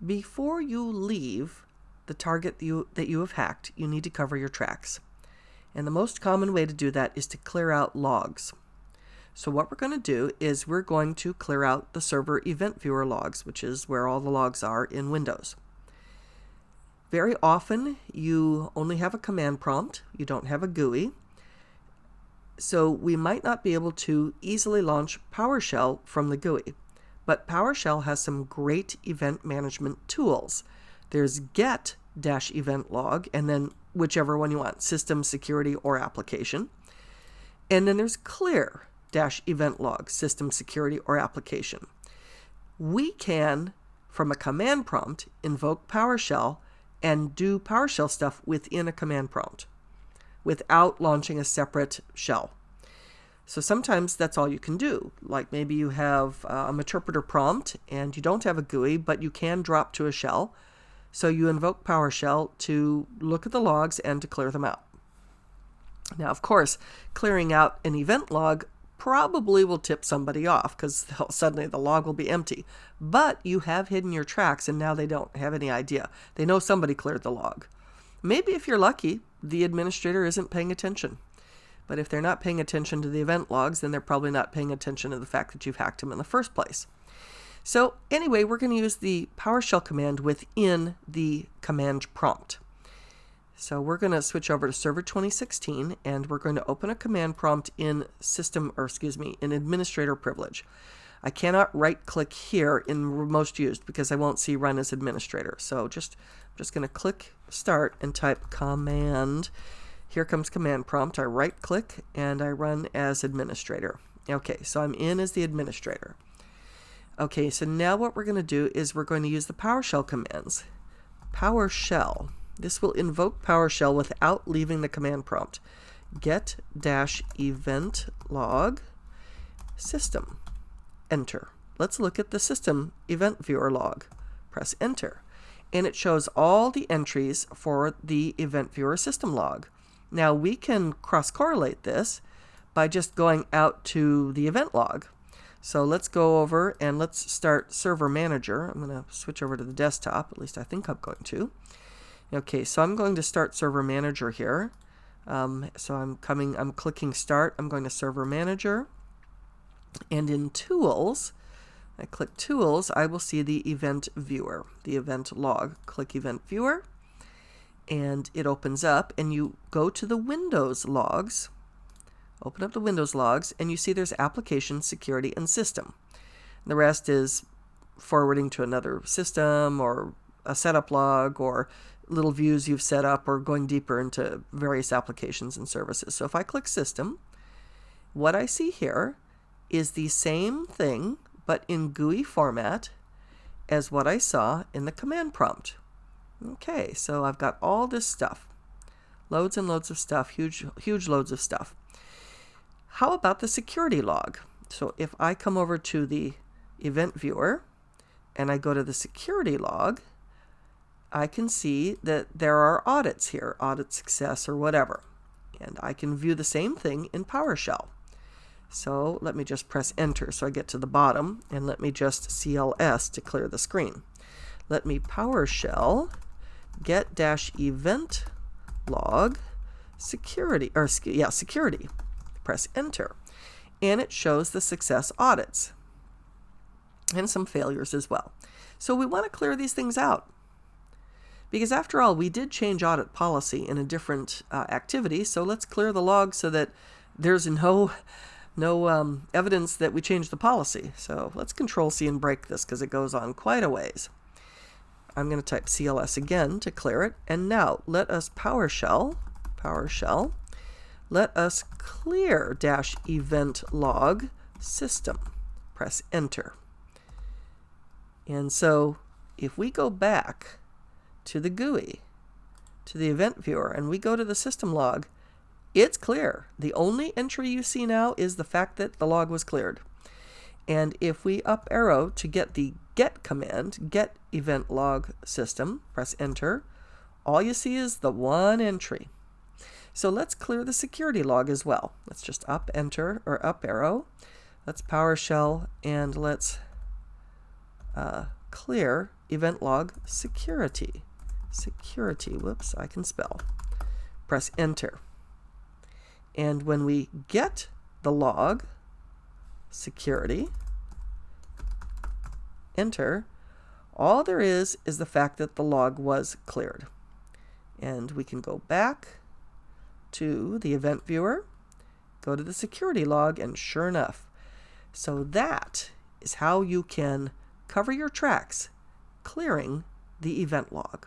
Before you leave the target that you have hacked, you need to cover your tracks. And the most common way to do that is to clear out logs. So what we're going to do is we're going to clear out the server event viewer logs, which is where all the logs are in Windows. Very often you only have a command prompt, you don't have a GUI. So we might not be able to easily launch PowerShell from the GUI. But PowerShell has some great event management tools. There's get-event log, and then whichever one you want, system, security, or application. And then there's clear-event log, system, security, or application. We can, from a command prompt, invoke PowerShell and do PowerShell stuff within a command prompt without launching a separate shell. So sometimes that's all you can do. Like maybe you have an interpreter prompt and you don't have a GUI, but you can drop to a shell. So you invoke PowerShell to look at the logs and to clear them out. Now, of course, clearing out an event log probably will tip somebody off because suddenly the log will be empty. But you have hidden your tracks and now they don't have any idea. They know somebody cleared the log. Maybe if you're lucky, the administrator isn't paying attention. But if they're not paying attention to the event logs, then they're probably not paying attention to the fact that you've hacked them in the first place. So anyway, we're going to use the PowerShell command within the command prompt. So we're going to switch over to Server 2016, and we're going to open a command prompt in in administrator privilege. I cannot right-click here in most used because I won't see run as administrator. So I'm just going to click start and type command. Here comes command prompt. I right click and I run as administrator. Okay, so I'm in as the administrator. Okay, so now what we're going to do is we're going to use the PowerShell commands. PowerShell. This will invoke PowerShell without leaving the command prompt. Get-event log system. Enter. Let's look at the system event viewer log. Press enter. And it shows all the entries for the event viewer system log. Now we can cross-correlate this by just going out to the event log. So let's go over and let's start Server Manager. I'm going to switch over to the desktop, at least I think I'm going to. Okay, so I'm going to start Server Manager here. So I'm clicking Start. I'm going to Server Manager. And in Tools, I click Tools, I will see the Event Viewer, the event log. Click Event Viewer. And it opens up, and you go to the Windows logs, open up the Windows logs, and you see there's Application, Security, and System. And the rest is forwarding to another system, or a setup log, or little views you've set up, or going deeper into various applications and services. So if I click System, what I see here is the same thing, but in GUI format as what I saw in the command prompt. Okay, so I've got all this stuff. Loads and loads of stuff, huge loads of stuff. How about the security log? So if I come over to the event viewer and I go to the security log, I can see that there are audits here, audit success or whatever. And I can view the same thing in PowerShell. So let me just press enter so I get to the bottom, and let me just CLS to clear the screen. Let me PowerShell get-event log security. Press enter. And it shows the success audits and some failures as well. So we want to clear these things out. Because after all, we did change audit policy in a different activity, so let's clear the log so that there's no evidence that we changed the policy. So let's Control-C and break this because it goes on quite a ways. I'm going to type CLS again to clear it. And now let us PowerShell, let us clear -event log system. Press enter. And so if we go back to the GUI, to the event viewer, and we go to the system log, it's clear. The only entry you see now is the fact that the log was cleared. And if we up arrow to get the get command, get event log system, press enter, all you see is the one entry. So let's clear the security log as well. Let's just up arrow. Let's PowerShell and let's clear event log security. Security, whoops, I can spell. Press enter. And when we get the log security, enter, all there is the fact that the log was cleared. And we can go back to the event viewer, go to the security log, and sure enough. So that is how you can cover your tracks, clearing the event log.